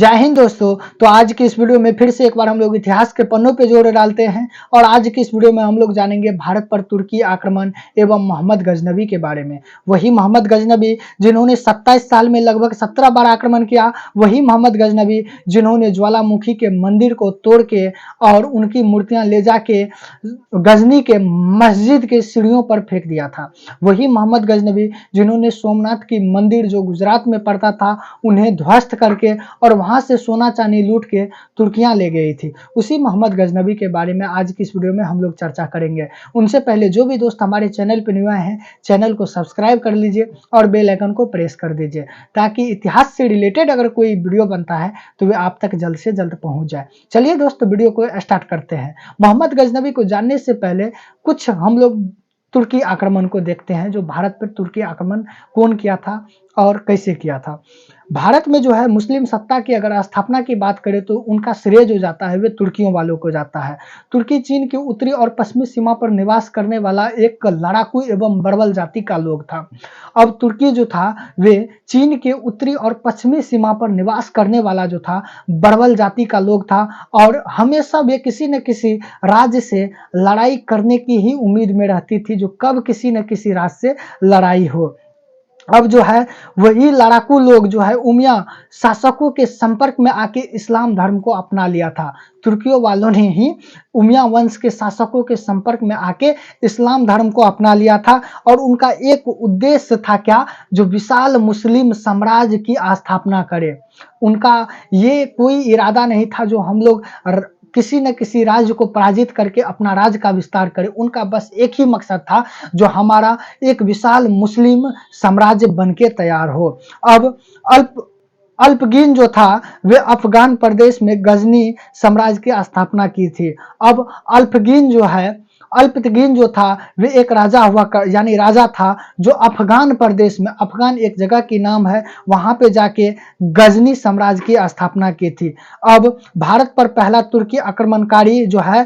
जय हिंद दोस्तों। तो आज की इस वीडियो में फिर से एक बार हम लोग इतिहास के पन्नों पे जोर डालते हैं और आज की इस वीडियो में हम लोग जानेंगे भारत पर तुर्की आक्रमण एवं मोहम्मद गजनबी के बारे में। वही मोहम्मद गजनबी जिन्होंने 27 साल में लगभग 17 बार आक्रमण किया, वही मोहम्मद गजनबी जिन्होंने ज्वालामुखी के मंदिर को तोड़ के और उनकी मूर्तियां ले जाके गजनी के मस्जिद के सीढ़ियों पर फेंक दिया था। वही मोहम्मद गजनबी जिन्होंने सोमनाथ की मंदिर जो गुजरात में पड़ता था उन्हें ध्वस्त करके और वहां से सोना चांदी लूट के तुर्कियां ले गई थी। उसी मोहम्मद गजनबी के बारे में आज की इस वीडियो में हम लोग चर्चा करेंगे। उनसे पहले जो भी दोस्त हमारे चैनल पर न्यू आए हैं, चैनल को सब्सक्राइब कर लीजिए और बेल आइकन को प्रेस कर दीजिए ताकि इतिहास से रिलेटेड अगर कोई वीडियो बनता है तो वे आप तक जल्द से जल्द पहुंच जाए। चलिए दोस्तों, वीडियो को स्टार्ट करते हैं। मोहम्मद गजनबी को जानने से पहले कुछ हम लोग तुर्की आक्रमण को देखते हैं। जो भारत पर तुर्की आक्रमण कौन किया था और कैसे किया था। भारत में जो है मुस्लिम सत्ता की अगर स्थापना की बात करें तो उनका श्रेय जो जाता है वे तुर्कियों वालों को जाता है। तुर्की चीन की उत्तरी और पश्चिमी सीमा पर निवास करने वाला एक लड़ाकू एवं बर्बर जाति का लोग था। अब तुर्की जो था वे चीन के उत्तरी और पश्चिमी सीमा पर निवास करने वाला जो था बर्बर जाति का लोग था और हमेशा वे किसी न किसी राज्य से लड़ाई करने की ही उम्मीद में रहती थी, जो कब किसी न किसी राज्य से लड़ाई हो। अब जो है वही लड़ाकू लोग जो है उमिया शासकों के संपर्क में आके इस्लाम धर्म को अपना लिया था। तुर्कियों वालों ने ही उमिया वंश के शासकों के संपर्क में आके इस्लाम धर्म को अपना लिया था और उनका एक उद्देश्य था क्या, जो विशाल मुस्लिम साम्राज्य की स्थापना करे। उनका ये कोई इरादा नहीं था जो हम लोग किसी न किसी राज्य को पराजित करके अपना राज्य का विस्तार करे। उनका बस एक ही मकसद था, जो हमारा एक विशाल मुस्लिम साम्राज्य बनके तैयार हो। अब अल्पगीन जो था वे अफगान प्रदेश में गजनी साम्राज्य की स्थापना की थी। अब अल्पतगीन जो था वे एक राजा यानी राजा था जो अफगान प्रदेश में, अफगान एक जगह की नाम है, वहां पे जाके गजनी साम्राज्य की स्थापना की थी। अब भारत पर पहला तुर्की आक्रमणकारी जो है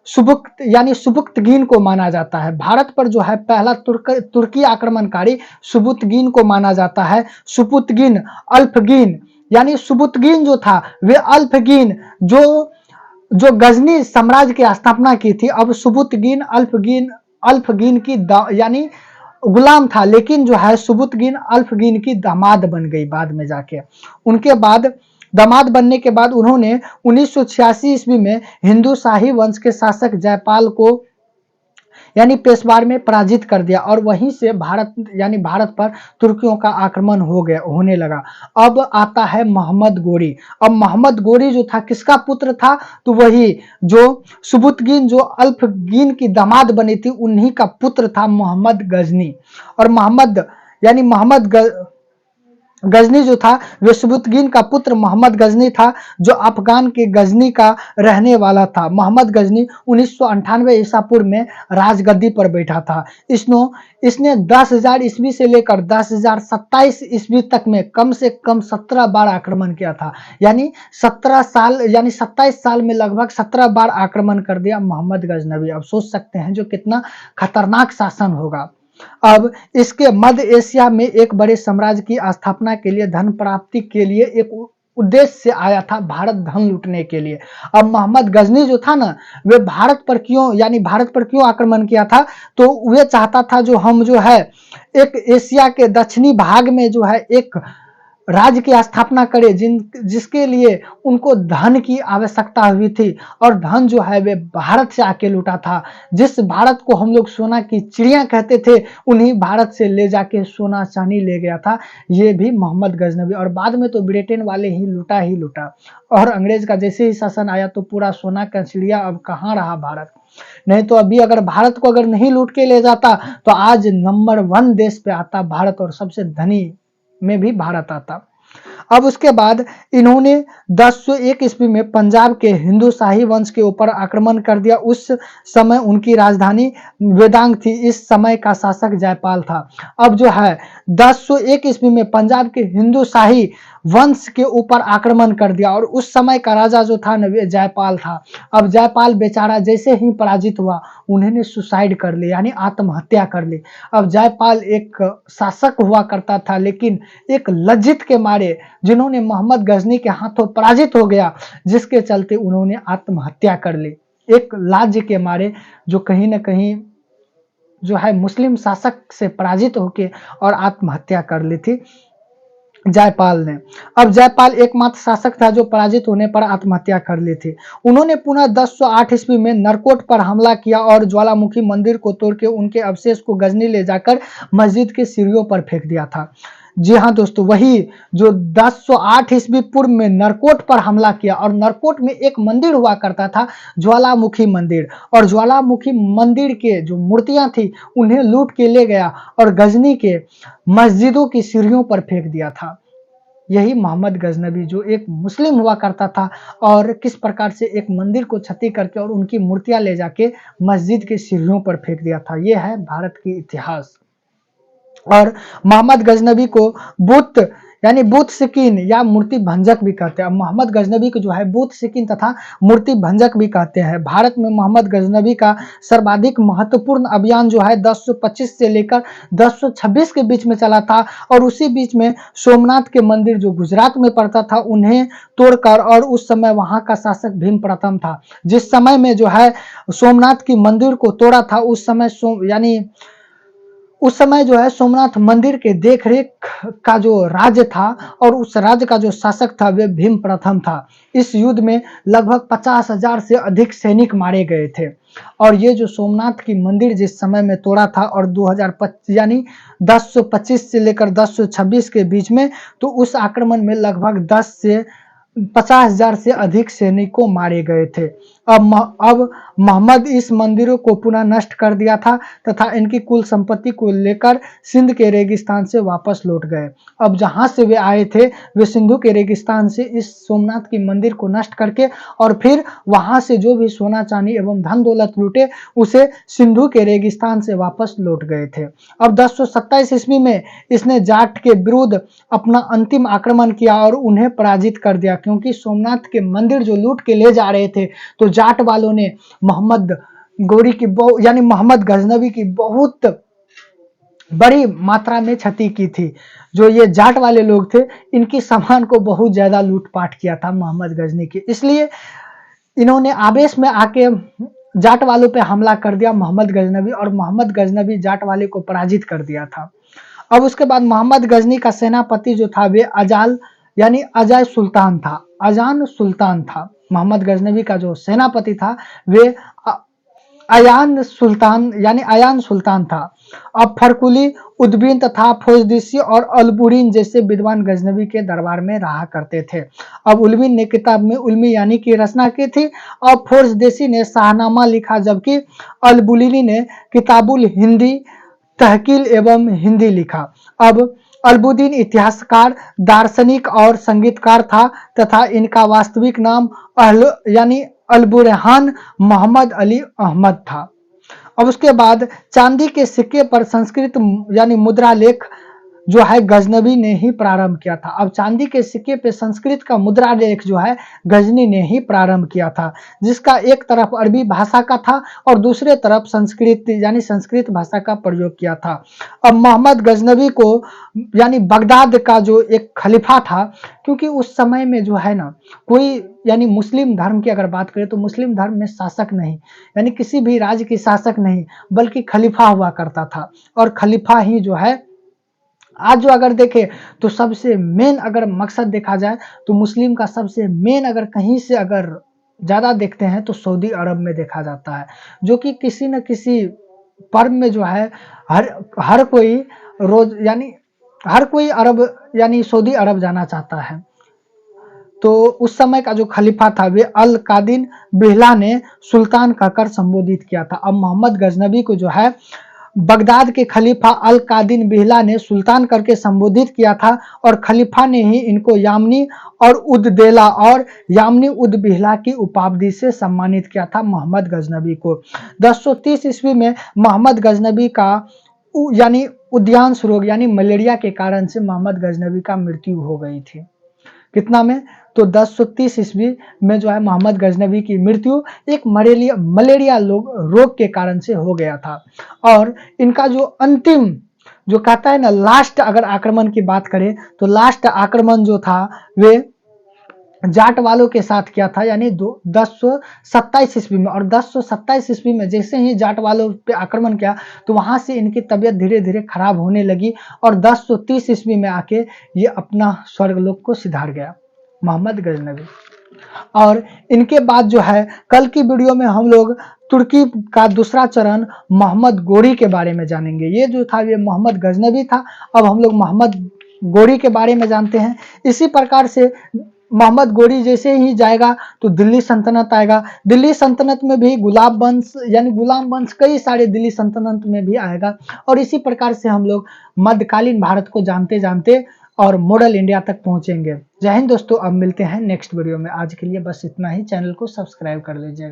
सुबुक्तगीन को माना जाता है। भारत पर जो है पहला तुर्की आक्रमणकारी सुबुक्तगीन को माना जाता है। सुबुक्तगीन अल्पगीन यानी सुबुक्तगीन जो था वे अल्पगीन जो गजनी साम्राज्य की स्थापना की थी। अब सुबुक्तगीन अल्पगीन की यानी गुलाम था, लेकिन जो है सुबुक्तगीन अल्पगीन की दामाद बन गई बाद में जाके। उनके बाद दामाद बनने के बाद उन्होंने 1986 ईस्वी में हिंदू शाही वंश के शासक जयपाल को यानी पेशवार में पराजित कर दिया और वहीं से भारत पर तुर्कियों का आक्रमण होने लगा। अब आता है मोहम्मद गोरी। अब मोहम्मद गोरी जो था किसका पुत्र था, तो वही जो सुबुक्तगीन जो अल्पगीन की दामाद बनी थी उन्हीं का पुत्र था मोहम्मद गजनी। और मोहम्मद गजनी जो था वे सुबुक्तगीन का पुत्र मोहम्मद गजनी था, जो अफगान के गजनी का रहने वाला था। मोहम्मद गजनी 1998 ईसा पूर्व में राजगद्दी पर बैठा था। इसने 10,000 ईस्वी से लेकर 10,027 ईस्वी तक में कम से कम 17 बार आक्रमण किया था। यानी 27 साल में लगभग 17 बार आक्रमण कर दिया मोहम्मद गजनबी। अब सोच सकते हैं जो कितना खतरनाक शासन होगा। अब इसके मध्य एशिया में एक बड़े साम्राज्य की स्थापना के लिए धन प्राप्ति के लिए एक उद्देश्य से आया था, भारत धन लूटने के लिए। अब मोहम्मद गजनी जो था ना वे भारत पर क्यों आक्रमण किया था, तो वे चाहता था जो हम जो है एक एशिया के दक्षिणी भाग में जो है एक राज्य की स्थापना करे जिसके लिए उनको धन की आवश्यकता हुई थी और धन जो है वे भारत से आके लूटा था। जिस भारत को हम लोग सोना की चिड़िया कहते थे उन्हीं भारत से ले जाके सोना चांदी ले गया था ये भी मोहम्मद गजनबी। और बाद में तो ब्रिटेन वाले ही लूटा और अंग्रेज का जैसे ही शासन आया तो पूरा सोना का चिड़िया अब कहाँ रहा भारत। नहीं तो अभी अगर भारत को अगर नहीं लूट के ले जाता तो आज नंबर 1 देश पे आता भारत और सबसे धनी में भी भारत आता। अब उसके बाद इन्होंने 1001 ईस्वी में पंजाब के हिंदू शाही वंश के ऊपर आक्रमण कर दिया। उस समय उनकी राजधानी वेदांग थी। इस समय का शासक जयपाल था। अब जो है 1001 ईस्वी में पंजाब के हिंदू शाही वंश के ऊपर आक्रमण कर दिया और उस समय का राजा जो था न वे जयपाल था। अब जयपाल बेचारा जैसे ही पराजित हुआ उन्होंने सुसाइड कर ली यानी आत्महत्या कर ली। अब जयपाल एक शासक हुआ करता था, लेकिन एक लज्जित के मारे जिन्होंने मोहम्मद गजनी के हाथों पराजित हो गया, जिसके चलते उन्होंने आत्महत्या कर ली। एक लाज के मारे जो कहीं न कहीं जो है मुस्लिम शासक से पराजित होके और आत्महत्या कर ली थी जयपाल ने। अब जयपाल एकमात्र शासक था जो पराजित होने पर आत्महत्या कर ली थी। उन्होंने पुनः 1008 ईस्वी में नरकोट पर हमला किया और ज्वालामुखी मंदिर को तोड़ के उनके अवशेष को गजनी ले जाकर मस्जिद के सीढ़ियों पर फेंक दिया था। जी हाँ दोस्तों, वही जो 1008 ईस्वी पूर्व में नरकोट पर हमला किया, और नरकोट में एक मंदिर हुआ करता था ज्वालामुखी मंदिर, और ज्वालामुखी मंदिर के जो मूर्तियां थी उन्हें लूट के ले गया और गजनी के मस्जिदों की सीढ़ियों पर फेंक दिया था। यही मोहम्मद गजनबी जो एक मुस्लिम हुआ करता था और किस प्रकार से एक मंदिर को क्षति करके और उनकी मूर्तियां ले जाके मस्जिद की सीढ़ियों पर फेंक दिया था। यह है भारत की इतिहास। और मोहम्मद गजनबी को बुत यानी बुत सिकीन या मूर्ति भंजक भी कहते हैं। मोहम्मद गजनबी को जो है बुत सिकीन तथा मूर्ति भंजक भी कहते हैं। भारत में मोहम्मद गजनबी का सर्वाधिक महत्वपूर्ण अभियान जो है 1025 से लेकर 1026 के बीच में चला था, और उसी बीच में सोमनाथ के मंदिर जो गुजरात में पड़ता था उन्हें तोड़कर, और उस समय वहां का शासक भीम प्रथम था। जिस समय में जो है सोमनाथ की मंदिर को तोड़ा था उस समय जो है सोमनाथ मंदिर के देखरेख का जो राज्य था और उस राज्य का जो शासक था वे भीम प्रथम था। इस युद्ध में लगभग 50,000 से अधिक सैनिक मारे गए थे। और ये जो सोमनाथ की मंदिर जिस समय में तोड़ा था और 2025 यानी 1025 से लेकर 1026 के बीच में, तो उस आक्रमण में लगभग 10 से 50,000 से अधिक सैनिकों मारे गए थे। अब मोहम्मद इस मंदिरों को पुनः नष्ट कर दिया था तथा इनकी कुल संपत्ति को लेकर सिंध के रेगिस्तान से वापस लौट गए। अब जहां से वे आए थे वे सिंधु के रेगिस्तान से इस सोमनाथ की मंदिर को नष्ट करके और फिर वहां से जो भी सोना चांदी एवं धन दौलत लूटे उसे सिंधु के रेगिस्तान से वापस लौट गए थे। अब 1027 ईस्वी में इसने जाट के विरुद्ध अपना अंतिम आक्रमण किया और उन्हें पराजित कर दिया, क्योंकि सोमनाथ के मंदिर जो लूट के ले जा रहे थे तो जाट वालों ने मोहम्मद गजनबी की बहुत बड़ी मात्रा में क्षति की थी। जो ये जाट वाले लोग थे इनकी सामान को बहुत ज्यादा लूटपाट किया था मोहम्मद गजनी की, इसलिए इन्होंने आवेश में आके जाट वालों पे हमला कर दिया मोहम्मद गजनबी, और मोहम्मद गजनबी जाट वाले को पराजित कर दिया था। अब उसके बाद मोहम्मद गजनी का सेनापति जो था वे अजय सुल्तान था। मोहम्मद गजनबी का जो सेनापति था वे अयान सुल्तान था। अब फरकुली, उद्बीन तथा फौजदेसी और अलबुरीन जैसे विद्वान गजनबी के दरबार में रहा करते थे। अब उल्बीन ने किताब में उल्मी यानी की रचना की थी और फौजदेसी ने शाहनामा लिखा, जबकि अलबुरीनी ने किताबुल हिंदी तहकील एवं हिंदी लिखा। अब अलबुद्दीन इतिहासकार, दार्शनिक और संगीतकार था तथा इनका वास्तविक नाम अलबुरहान मोहम्मद अली अहमद था। अब उसके बाद चांदी के सिक्के पर संस्कृत यानी मुद्रा लेख जो है गजनबी ने ही प्रारंभ किया था। अब चांदी के सिक्के पे संस्कृत का मुद्रा लेख जो है गजनी ने ही प्रारंभ किया था, जिसका एक तरफ अरबी भाषा का था और दूसरे तरफ संस्कृत भाषा का प्रयोग किया था। अब मोहम्मद गजनबी को यानी बगदाद का जो एक खलीफा था, क्योंकि उस समय में जो है ना कोई यानी मुस्लिम धर्म की अगर बात करें तो मुस्लिम धर्म में शासक नहीं, यानी किसी भी राज्य की शासक नहीं बल्कि खलीफा हुआ करता था, और खलीफा ही जो है आज जो अगर देखें तो सबसे मेन अगर मकसद देखा जाए तो मुस्लिम का सबसे मेन अगर कहीं से अगर ज्यादा देखते हैं तो सऊदी अरब में देखा जाता है, जो कि किसी न किसी पर्व में जो है हर कोई रोज यानी हर कोई अरब यानी सऊदी अरब जाना चाहता है। तो उस समय का जो खलीफा था वे अल कादिन बिहला ने सुल्तान कहकर संबोधित किया था। अब मोहम्मद गजनबी को जो है बगदाद के खलीफा अल कादिन बिहला ने सुल्तान करके संबोधित किया था, और खलीफा ने ही इनको यामनी और उद्देला और यामनी उद बिहला की उपाधि से सम्मानित किया था मोहम्मद गजनबी को। 1030 ईस्वी में मोहम्मद गजनबी का यानी उद्यांश रोग यानी मलेरिया के कारण से मोहम्मद गजनबी का मृत्यु हो गई थी। कितना में? तो 1030 ईस्वी में जो है मोहम्मद गजनबी की मृत्यु एक मलेरिया रोग के कारण से हो गया था। और इनका जो अंतिम जो कहता है ना लास्ट अगर आक्रमण की बात करें तो लास्ट आक्रमण जो था वे जाट वालों के साथ किया था, यानी 1027 ईस्वी में। और 1027 ईस्वी में जैसे ही जाट वालों पे आक्रमण किया तो वहां से इनकी तबीयत धीरे धीरे खराब होने लगी और 1030 ईस्वी में आके ये अपना स्वर्गलोक को सिधार गया मोहम्मद गजनबी। और इनके बाद जो है कल की वीडियो में हम लोग तुर्की का दूसरा चरण मोहम्मद गोरी के बारे में जानेंगे। ये जो था ये मोहम्मद गजनबी था, अब हम लोग मोहम्मद गोरी के बारे में जानते हैं। इसी प्रकार से मोहम्मद गोरी जैसे ही जाएगा तो दिल्ली सल्तनत आएगा। दिल्ली सल्तनत में भी गुलाब वंश यानी गुलाम वंश कई सारे दिल्ली सल्तनत में भी आएगा। और इसी प्रकार से हम लोग मध्यकालीन भारत को जानते जानते और मॉडल इंडिया तक पहुंचेंगे। जय हिंद दोस्तों, अब मिलते हैं नेक्स्ट वीडियो में। आज के लिए बस इतना ही। चैनल को सब्सक्राइब कर लीजिएगा।